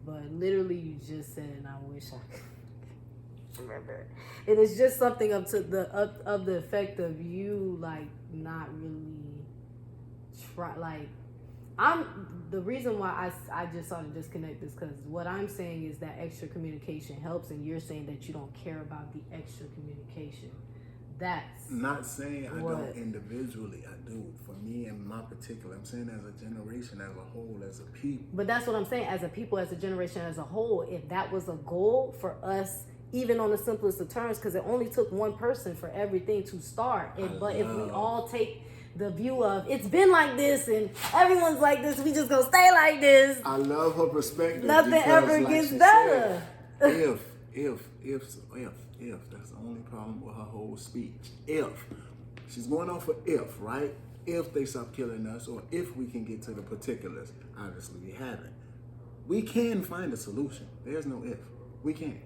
But literally, you just said, and I wish I could remember. And it's just something of the effect of you like not really try like. The reason why I just saw the disconnect is because what I'm saying is that extra communication helps, and you're saying that you don't care about the extra communication. That's not saying I don't individually. I do. For me and my particular, I'm saying as a generation, as a whole, as a people. But that's what I'm saying. As a people, as a generation, as a whole, if that was a goal for us, even on the simplest of terms, because it only took one person for everything to start. But if we all take the view of it's been like this and everyone's like this, we just gonna stay like this. I love her perspective. Nothing ever gets better. Said, if that's the only problem with her whole speech. If she's going off for if, right? If they stop killing us, or if we can get to the particulars. Obviously, we haven't. We can find a solution. There's no if. We can,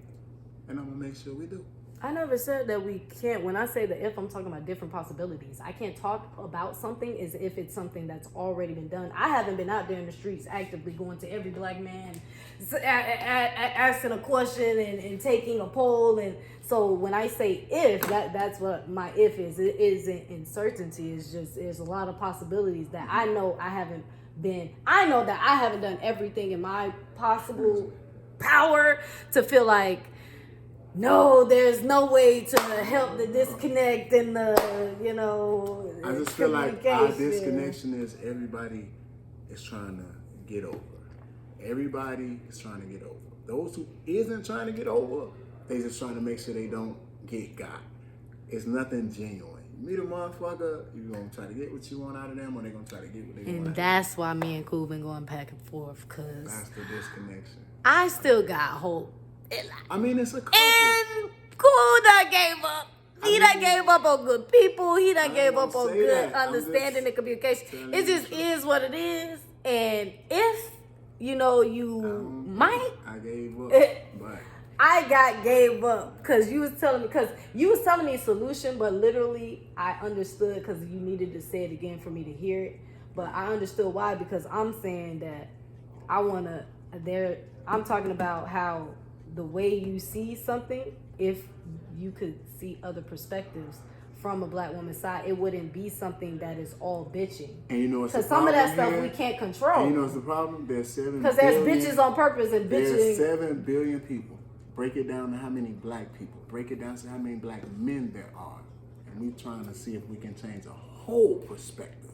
and I'm gonna make sure we do. I never said that we can't. When I say the if, I'm talking about different possibilities. I can't talk about something as if it's something that's already been done. I haven't been out there in the streets actively going to every black man, asking a question and taking a poll. And so when I say if, that's what my if is. It isn't uncertainty. It's just there's a lot of possibilities that I know I haven't been. I know that I haven't done everything in my possible power to feel like, no, there's no way to help the disconnect and the, I just feel like our disconnection is everybody is trying to get over. Everybody is trying to get over. Those who isn't trying to get over, they just trying to make sure they don't get got. It's nothing genuine. You meet a motherfucker, you gonna try to get what you want out of them, or they gonna try to get what they want. And that's why me and Cool been going back and forth, cause that's the disconnection. I still got hope. I mean, it's a couple. And Cool done gave up. He done gave up on good people. He done gave up on good understanding and communication. It just is what it is. And if, you might. I gave up. But I gave up because you was telling me solution, but literally I understood because you needed to say it again for me to hear it. But I understood why, because I'm saying that I'm talking about how the way you see something, if you could see other perspectives from a black woman's side, it wouldn't be something that is all bitching. And you know what's the Because some problem of that stuff here? we can't control. And you know what's the problem? There's 7 billion. Because there's bitches on purpose and bitches. There's 7 billion people. Break it down to how many black people. Break it down to how many black men there are. And we're trying to see if we can change a whole perspective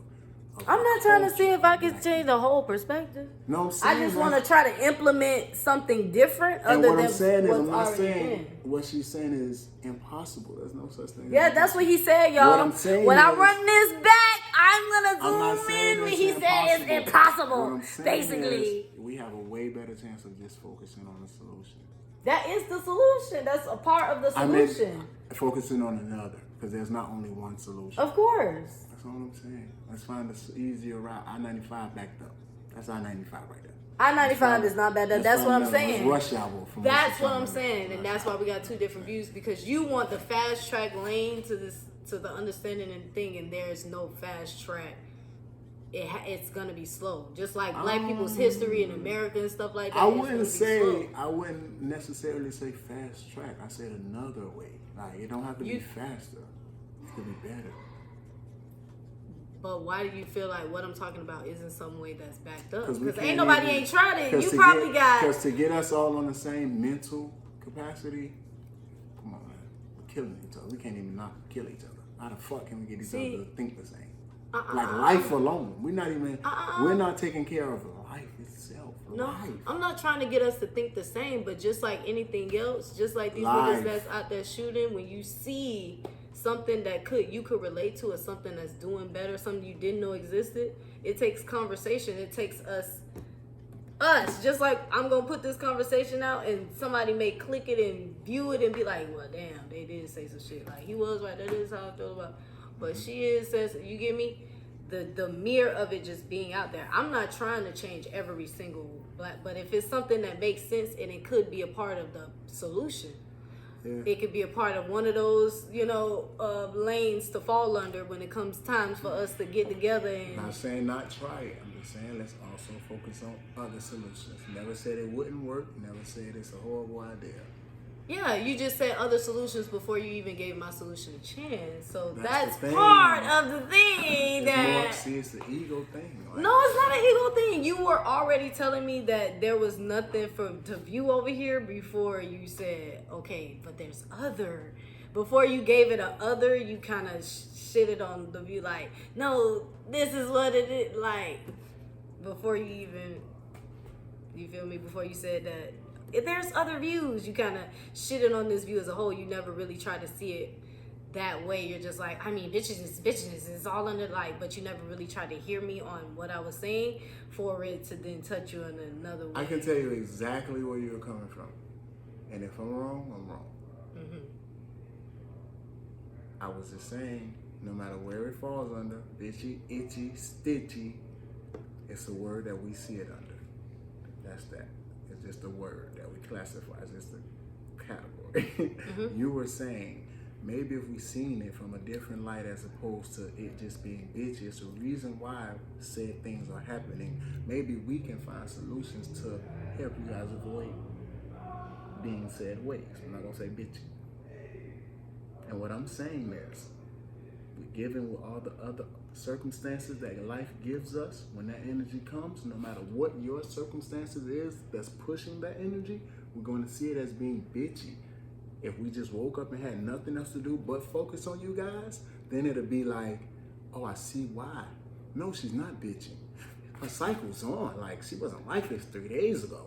I'm not trying to see if I can change the whole perspective. No, I'm saying I just want to try to implement something different other what than I'm saying is, what's I'm not already saying been. what she's saying is impossible. There's no such thing. Yeah, that's what he said, y'all. What I'm saying when I is- run this back, I'm I'm gonna not zoom saying in when it's he said it's What impossible. I'm saying Basically, is we have a way better chance of just focusing on the solution. that is the solution. That's a part of the I mean, solution. focusing on another, because there's not only one solution. Of course. That's all I'm saying. Let's find an easier route. I-95 backed up. That's I-95 right there. I-95 is not bad. That's what I'm saying. Rush hour from That's what I'm saying, and that's why we got two different views, because you want the fast track lane to the understanding and thing, and there's no fast track. It's gonna be slow, just like black people's history in America and stuff like that. I wouldn't necessarily say fast track. I said another way. Like, it don't have to be faster. It could be better. But why do you feel like what I'm talking about isn't some way that's backed up? 'Cause we Because can't ain't nobody even- ain't tried it. You to probably got. Because to get us all on the same mental capacity, come on, man. We're killing each other. We can't even not kill each other. How the fuck can we get each other to think the same? Like life alone. We're not taking care of life itself. No, Life. I'm not trying to get us to think the same, but just like anything else, just like these niggas that's out there shooting, when you see something that you could relate to, or something that's doing better, something you didn't know existed, it takes conversation. It takes us. Just like I'm gonna put this conversation out, and somebody may click it and view it and be like, "Well, damn, they did say some shit. Like he was right. That is how I feel about." But says, you get me? The mirror of it just being out there. I'm not trying to change every single black, but if it's something that makes sense and it could be a part of the solution, it could be a part of one of those, lanes to fall under when it comes times for us to get together. And I'm not saying not try it. I'm just saying let's also focus on other solutions. Never said it wouldn't work. Never said it's a horrible idea. yeah, you just said other solutions before you even gave my solution a chance. So that's the thing. part of the thing it's the ego thing. Like, no, it's not an ego thing. You were already telling me that there was nothing to view over here before you said, okay, but there's other. Before you gave it a other, you kind of shitted on the view like, no, this is what it is. Like, before you even, you feel me? Before you said that, if there's other views, you kind of shitted on this view as a whole. You never really tried to see it that way. You're just like, I mean, bitches is bitches. It's all under like, but you never really tried to hear me on what I was saying for it to then touch you in another way. I can tell you exactly where you're coming from. And if I'm wrong, I'm wrong. Mm-hmm. I was just saying, no matter where it falls under, bitchy, itchy, stitchy, it's a word that we see it under. That's that. It's just a word that we classify as just a category. Mm-hmm. You were saying, maybe if we seen it from a different light as opposed to it just being bitchy, it's a reason why said things are happening. Maybe we can find solutions to help you guys avoid being said ways. I'm not gonna say bitchy. And what I'm saying is, given with all the other circumstances that life gives us, when that energy comes, no matter what your circumstances is that's pushing that energy, we're going to see it as being bitchy. If we just woke up and had nothing else to do but focus on you guys, then it'll be like, oh, I see why. No, she's not bitching. Her cycle's on. Like, she wasn't like this 3 days ago.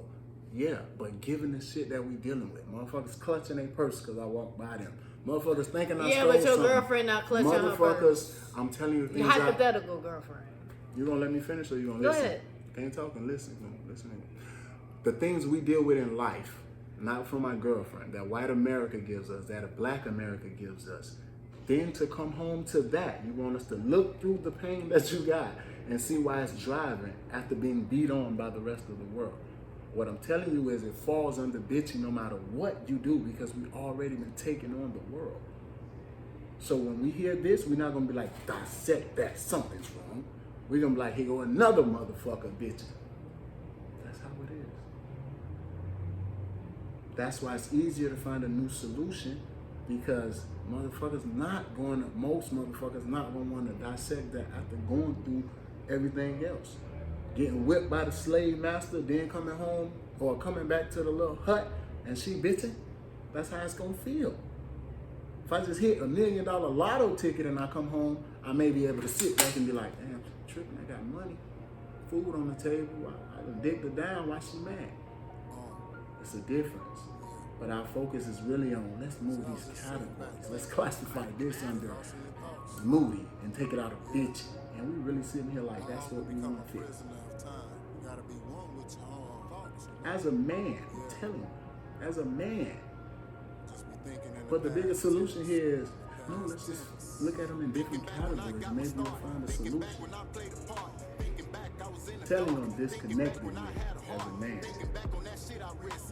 Yeah, but given the shit that we dealing with, motherfuckers clutching their purse because I walked by them. Motherfuckers thinking I stole but your something. girlfriend not clutching her Motherfuckers, purse. I'm telling you things. Your hypothetical girlfriend. You gonna let me finish or you gonna Go listen? ahead. Can't talk and listen. Listen. The things we deal with in life, not from my girlfriend, that white America gives us, that a black America gives us. Then to come home to that, you want us to look through the pain that you got and see why it's driving after being beat on by the rest of the world. What I'm telling you is it falls under bitchy no matter what you do because we've already been taking on the world. So when we hear this, we're not going to be like, dissect that, something's wrong. We're going to be like, here go another motherfucker bitch. That's how it is. That's why it's easier to find a new solution because most motherfuckers not going to want to dissect that after going through everything else. Getting whipped by the slave master, then coming home or coming back to the little hut and she bitching. That's how it's going to feel. If I just hit $1 million lotto ticket and I come home, I may be able to sit back and be like, damn, she's tripping, I got money, food on the table, I done dicked her down, why she mad? It's a difference. But our focus is really on, let's move these categories. Let's classify this under moody and take it out of bitch. And we really sitting here like, that's what we want to fix. As a man, I'm telling you, as a man. But the biggest solution here is, no, let's just look at them in different categories. Maybe we'll find a solution. Telling you I'm disconnected with as a man.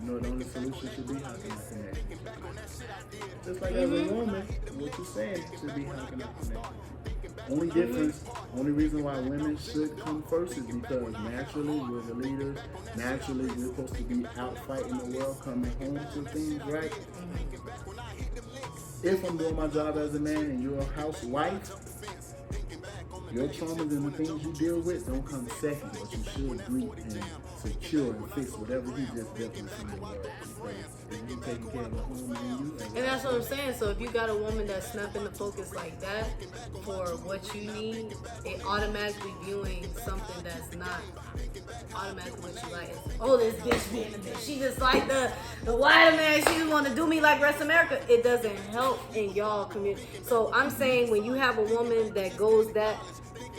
You know, the only solution should be how can I connect? Just like as a woman, what you're saying should be how can I connect? Only difference, only reason why women should come first is because naturally we're the leaders. Naturally we're supposed to be out fighting the world, coming home to things, right? If I'm doing my job as a man and you're a housewife, your traumas and the things you deal with don't come second, but you should greet and secure and fix whatever he just dealt with in the world. If you taking care of the home and you, and that's what I'm saying. So if you got a woman that's snapping the focus like that for what you need, it automatically viewing something that's not automatically what you like. Oh, this bitch being a bitch. She just like the white man. She just want to do me like rest of America. It doesn't help in y'all community. So I'm saying when you have a woman that goes that,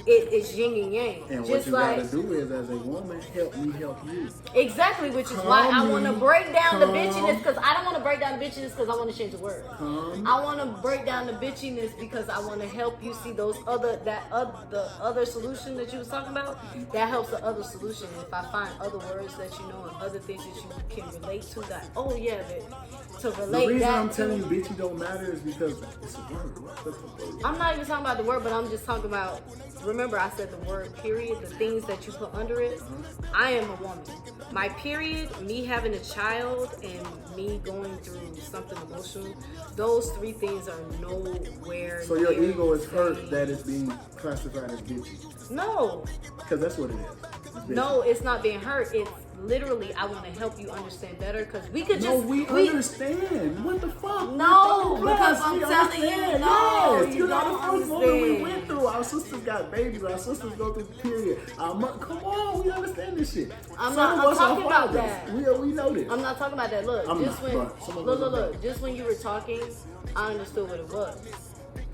it's yin and yang. And just what you gotta do is, as a woman, help me help you. Exactly, which is why I want to break down the bitchiness, because I don't want to break down the bitchiness because I want to change the word. I want to break down the bitchiness because I want to help you see those the other solution that you was talking about. That helps the other solution. If I find other words that you know and other things that you can relate to, that to relate. The reason that I'm telling you bitchy don't matter is because it's a word. I'm not even talking about the word, but I'm just talking about. Remember, I said the word period, the things that you put under it. I am a woman. My period, me having a child, and me going through something emotional, those three things are nowhere. So your ego is hurt that it's being classified as bitchy? No. Because that's what it is. No, it's not being hurt. It's literally, I want to help you understand better because we could just. No, we understand. What the fuck? No, because I'm telling you, no. Yes, you know the first woman we went through. Our sisters got babies. Our sisters go through the period. Come on, we understand this shit. I'm talking about that. We know this. I'm not talking about that. Look, just when you were talking, I understood what it was.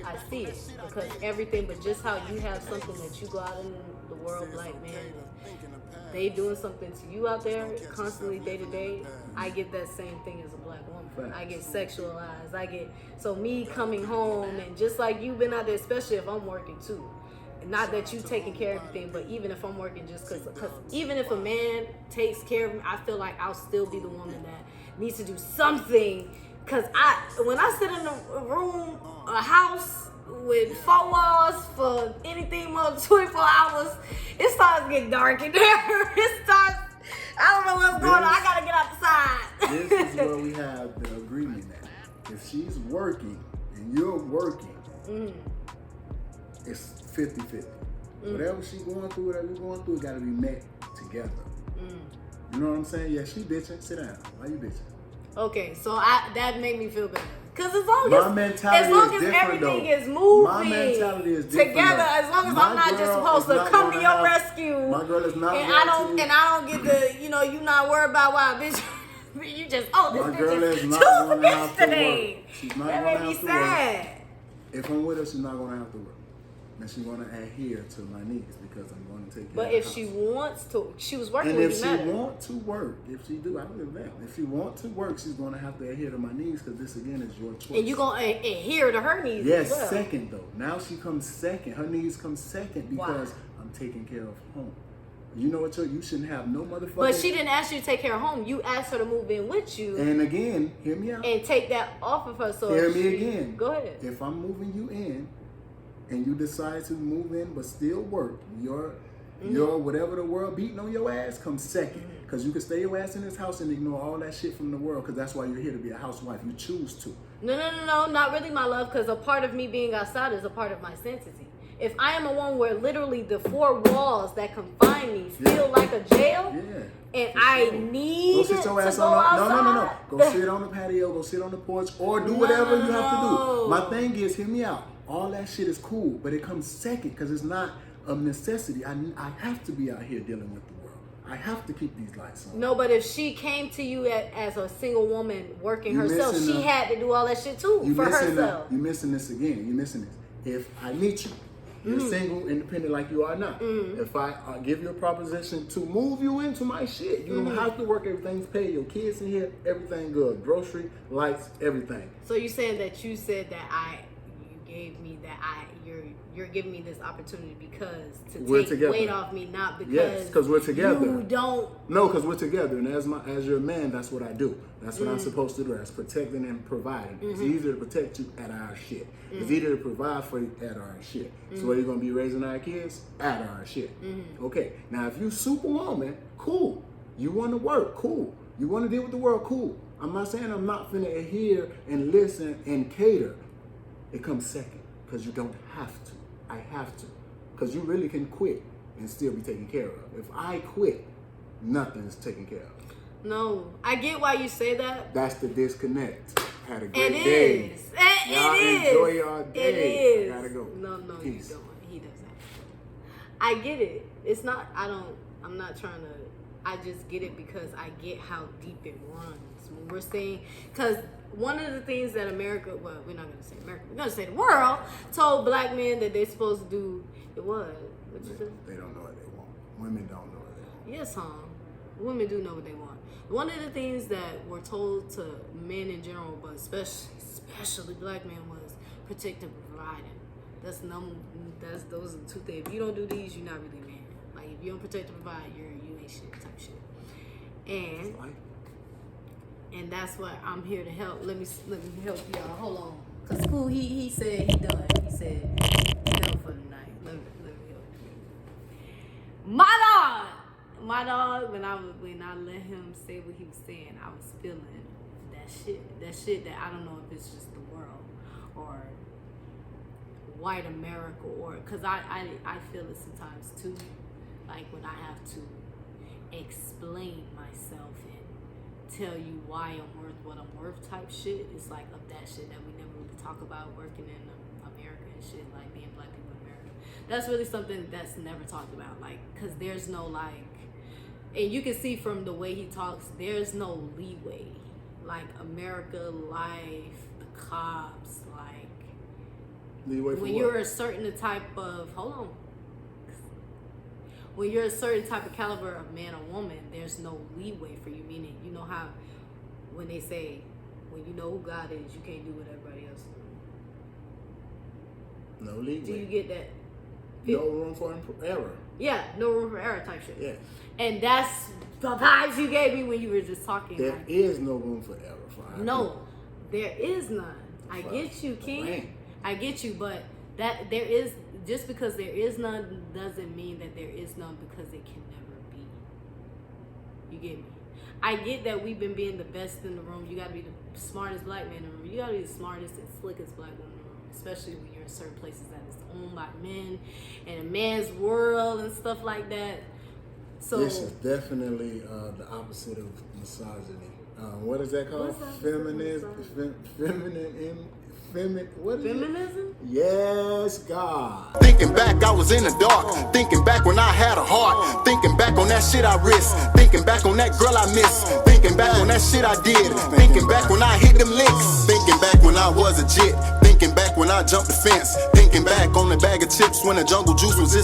I see it because everything, but just how you have something that you go out in the world like, man, they doing something to you out there constantly day to day. I get that same thing as a black woman. I get sexualized. So me coming home and just like you've been out there, especially if I'm working too. Not that you taking care of everything, but even if I'm working, just because even if a man takes care of me, I feel like I'll still be the woman that needs to do something. Because when I sit in a room, a house with 4 walls for anything more than 24 hours, it starts getting dark in there. It starts, I don't know what's going on. I got to get outside. This is where we have the agreement at. If she's working and you're working, it's 50-50. Whatever she's going through, whatever you're going through, it got to be met together. You know what I'm saying? Yeah, she bitching. Sit down. Why you bitching? Okay, so that made me feel better. Because as long as everything is moving my mentality is different together, as long as I'm not just supposed to come to your rescue, my girl is not and I don't get the, you not worried about why bitch. You just this bitch is too bitch today. She's not going to have to work. If I'm with her, she's not going to have to work. And she's going to adhere to my needs because I'm going to take care of But if she wants to, she was working with you. And if she want to work, if she do, I live that. If she want to work, she's going to have to adhere to my needs because this, again, is your choice. And you're going to adhere to her needs as well. Second, though. Now she comes second. Her needs come second because I'm taking care of home. You know what? You shouldn't have no motherfucker. But she didn't ask you to take care of home. You asked her to move in with you. And again, hear me out. And take that off of her. So hear me again. Go ahead. If I'm moving you in, and you decide to move in but still work, your whatever the world beating on your ass comes second. Because you can stay your ass in this house and ignore all that shit from the world because that's why you're here to be a housewife. You choose to. No, not really, my love, because a part of me being outside is a part of my sanctity. if I am a woman where literally the 4 walls that confine me feel like a jail, and I need to go outside. No. Go sit on the patio, go sit on the porch, or do whatever you have to do. My thing is, hear me out. All that shit is cool, but it comes second because it's not a necessity. I have to be out here dealing with the world. I have to keep these lights on. No, but if she came to you as a single woman working herself, she had to do all that shit too for herself. You're missing this again. You're missing this. If I meet you, you're single, independent like you are now. If I give you a proposition to move you into my shit, you don't have to work, everything's paid. Your kids in here, everything good. Grocery, lights, everything. So you're saying that you said that you're giving me this opportunity because to take weight off me, not because because we're together. You don't. No, because we're together, and as your man, that's what I do. That's what I'm supposed to do. That's protecting and providing. It's easier to protect you at our shit. It's easier to provide for you at our shit. So where you gonna be raising our kids? At our shit. Okay. Now, if you superwoman, cool. You want to work, cool. You want to deal with the world, cool. I'm not saying I'm not finna adhere and listen and cater. It comes second because you don't have to. I have to, because you really can quit and still be taken care of. If I quit, nothing's taken care of. No, I get why you say that. That's the disconnect. Had a great day. It is. Enjoy your day. It is. I gotta go. No, Peace. you don't. He doesn't. I get it. It's not. I'm not trying to. I just get it because I get how deep it runs. When we're saying, because one of the things that America, well, we're not going to say America, we're going to say the world, told black men that they're supposed to do, it was. What you said? They don't know what they want. Women don't know what they want. Yes, women do know what they want. One of the things that were told to men in general, but especially black men, was protect and providing. Those are the 2 things. If you don't do these, you're not really a man. Like, if you don't protect and provide, you ain't shit type shit. And that's what I'm here to help. Let me help y'all. Hold on. Cause cool, he said he done. He said he done for the night. Let me help you. My dog. When I let him say what he was saying, I was feeling that shit. That shit that I don't know if it's just the world or white America, or cause I feel it sometimes too. Like when I have to explain myself and tell you why I'm worth what I'm worth type shit. It's like of that shit that we never really talk about working in America and shit, like being black people in America. That's really something that's never talked about, like, because there's no like, and you can see from the way he talks, there's no leeway. Like America, life, the cops, like leeway for when what? you're a certain type of when you're a certain type of caliber of man or woman, there's no leeway for you. Meaning, you know how when they say, when you know who God is, you can't do what everybody else do. No leeway. Do you get that? No room for error. Yeah, no room for error type shit. Yeah. And that's the vibes you gave me when you were just talking. There is no room for error for our No, people. there is none. I get you, King. I get you, but that there is, just because there is none doesn't mean that there is none because it can never be. You get me? I get that we've been being the best in the room. You gotta be the smartest black man in the room. You gotta be the smartest and slickest black woman in the room, especially when you're in certain places that is owned by men and a man's world and stuff like that. So this is definitely the opposite of misogyny. What is that called? Feminism? Yes, God. Thinking back, I was in the dark. Thinking back when I had a heart. Thinking back on that shit I risked. Thinking back on that girl I missed. Thinking back on that shit I did. Thinking back when I hit them licks. Thinking back when I was a jit. Thinking back when I jumped the fence. Thinking back on the bag of chips when the jungle juice was